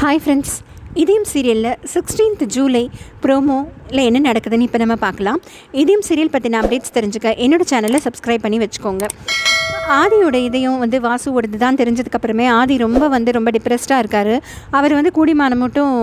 Hi friends, இதயம் சீரியலில் 16th July ப்ரோமோவில் என்ன நடக்குதுன்னு இப்போ நம்ம பார்க்கலாம். இதயம் சீரியல் பற்றின அப்டேட்ஸ் தெரிஞ்சுக்க என்னோடய சேனலை சப்ஸ்கிரைப் பண்ணி வச்சுக்கோங்க. ஆதியோட இதயம் வாசுவோடது தான் தெரிஞ்சதுக்கப்புறமே ஆதி ரொம்ப டிப்ரெஸ்டாக இருக்கார். அவர் கூடிமான மட்டும்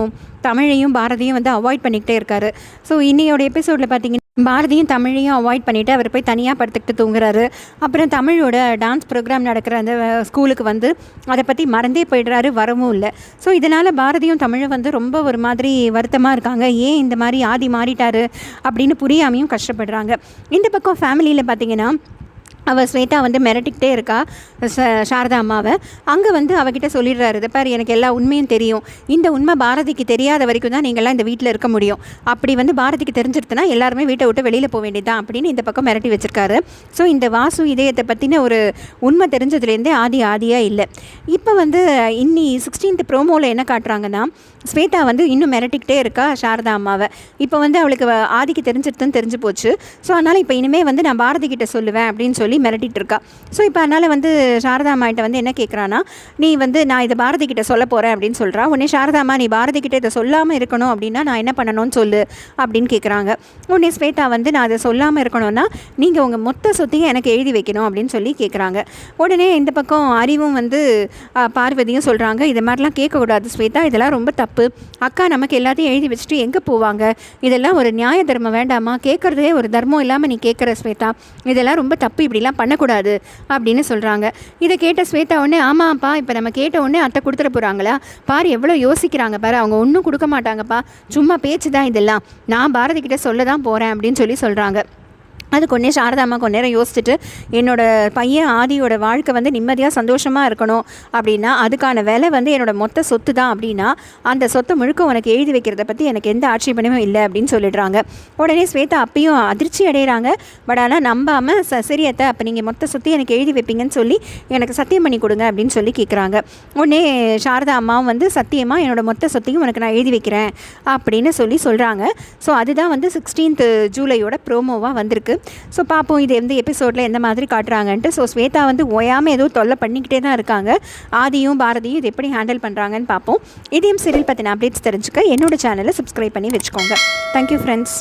தமிழையும் பாரதியும் அவாய்ட் பண்ணிக்கிட்டே இருக்கார். ஸோ இன்னையோட எபிசோடில் பார்த்தீங்கன்னா பாரதியும் தமிழையும் அவாய்ட் பண்ணிவிட்டு அவர் போய் தனியாக படுத்துக்கிட்டு தூங்குறாரு. அப்புறம் தமிழோட டான்ஸ் ப்ரோக்ராம் நடக்கிற அந்த ஸ்கூலுக்கு அதை பற்றி மறந்தே போய்டுறாரு, வரவும் இல்லை. ஸோ இதனால் பாரதியும் தமிழும் ரொம்ப ஒரு மாதிரி வருத்தமாக இருக்காங்க. ஏன் இந்த மாதிரி ஆதி மாறிட்டார் அப்படின்னு புரியாமையும் கஷ்டப்படுறாங்க. இந்த பக்கம் ஃபேமிலியில் பார்த்திங்கன்னா அவள் ஸ்வேதா மிரட்டிக்கிட்டே இருக்கா சாரதா அம்மாவை. அங்கே அவகிட்ட சொல்லிடுறாரு, இதை பாரு, எனக்கு எல்லா உண்மையும் தெரியும். இந்த உண்மை பாரதிக்கு தெரியாத வரைக்கும் தான் நீங்கள்லாம் இந்த வீட்டில் இருக்க முடியும். அப்படி பாரதிக்கு தெரிஞ்சிருச்சுன்னா எல்லாருமே வீட்டை விட்டு வெளியில் போக வேண்டியதான் அப்படின்னு இந்த பக்கம் மிரட்டி வச்சுருக்காரு. ஸோ இந்த வாசு இதயத்தை பற்றின ஒரு உண்மை தெரிஞ்சதுலேருந்தே ஆதியாக இல்லை. இப்போ இன்னி 16th ப்ரோமோவில் என்ன காட்டுறாங்கன்னா, ஸ்வேதா இன்னும் மிரட்டிக்கிட்டே இருக்கா சாரதா அம்மாவை. இப்போ அவளுக்கு ஆதிக்கு தெரிஞ்சிருதுன்னு தெரிஞ்சு போச்சு. ஸோ அதனால் இப்போ இனிமேல் நான் பாரதி கிட்ட சொல்லுவேன் அப்படின்னு சொல்லி மிரட்டிட்டு இருக்கா. ஸோ இப்போ அதனால் சாரதா அம்மாட்ட என்ன கேட்குறான்னா, நீ நான் இதை பாரதி கிட்ட சொல்ல போகிறேன் அப்படின்னு சொல்கிறா. உடனே சாரதா அம்மா, நீ பாரதி கிட்ட இதை சொல்லாமல் இருக்கணும் அப்படின்னா நான் என்ன பண்ணணும்னு சொல்லு அப்படின்னு கேட்குறாங்க. உடனே ஸ்வேதா நான் அதை சொல்லாமல் இருக்கணும்னா நீங்கள் உங்கள் மொத்த சொத்தையும் எனக்கு எழுதி வைக்கணும் அப்படின்னு சொல்லி கேட்குறாங்க. உடனே இந்த பக்கம் அறிவும் பார்வதியும் சொல்கிறாங்க, இது மாதிரிலாம் கேட்கக்கூடாது ஸ்வேதா, இதெல்லாம் ரொம்ப தப்பு. அக்கா நமக்கு எல்லாத்தையும் எழுதி வச்சுட்டு எங்கே போவாங்க? இதெல்லாம் ஒரு நியாய தர்மம் வேண்டாமா? கேட்குறதே ஒரு தர்மம் இல்லாமல் நீ கேட்குற ஸ்வேதா, இதெல்லாம் ரொம்ப தப்பு, இப்படிலாம் பண்ணக்கூடாது அப்படின்னு சொல்கிறாங்க. இதை கேட்ட ஸ்வேதா உடனே, ஆமாப்பா, இப்போ நம்ம கேட்ட உடனே அத்தை கொடுத்துட போகிறாங்களா? பாரு எவ்வளோ யோசிக்கிறாங்க பாரு, அவங்க ஒன்றும் கொடுக்க மாட்டாங்கப்பா, சும்மா பேச்சு தான் இதெல்லாம், நான் பாரதி கிட்ட சொல்ல தான் போகிறேன் அப்படின்னு சொல்கிறாங்க. அது கொஞ்சம் சாரதா அம்மா கொஞ்ச நேரம் யோசிச்சுட்டு, என்னோடய பையன் ஆதியோட வாழ்க்கை நிம்மதியாக சந்தோஷமாக இருக்கணும் அப்படின்னா அதுக்கான விலை என்னோடய மொத்த சொத்து தான் அப்படின்னா அந்த சொத்தை முழுக்க உனக்கு எழுதி வைக்கிறத பற்றி எனக்கு எந்த ஆட்சேபனையும் இல்லை அப்படின்னு சொல்லிடுறாங்க. உடனே ஸ்வேதா அப்பயும் அதிர்ச்சி அடைகிறாங்க. பட் ஆனால் நம்பாமல் சரியத்தை, அப்போ நீங்கள் மொத்த சொத்தையும் எனக்கு எழுதி வைப்பீங்கன்னு சொல்லி எனக்கு சத்தியம் பண்ணி கொடுங்க அப்படின்னு சொல்லி கேட்குறாங்க. உடனே சாரதா அம்மாவும் சத்தியமாக என்னோடய மொத்த சொத்தையும் உனக்கு நான் எழுதி வைக்கிறேன் அப்படின்னு சொல்கிறாங்க. ஸோ அதுதான் 16th ஜூலையோட ப்ரோமோவாக வந்திருக்கு. ஸோ பார்ப்போம் இது எபிசோடில் எந்த மாதிரி காட்டுறாங்கன்ட்டு. ஸோ ஸ்வேதா ஓயாமல் ஏதோ தொல்லை பண்ணிக்கிட்டே தான் இருக்காங்க. ஆதியும் பாரதியும் இது எப்படி ஹேண்டில் பண்ணுறாங்கன்னு பார்ப்போம். இதயம் சீரியல் பற்றின அப்டேட்ஸ் தெரிஞ்சுக்க என்னோட சேனலை சப்ஸ்கிரைப் பண்ணி வச்சுக்கோங்க. Thank you friends.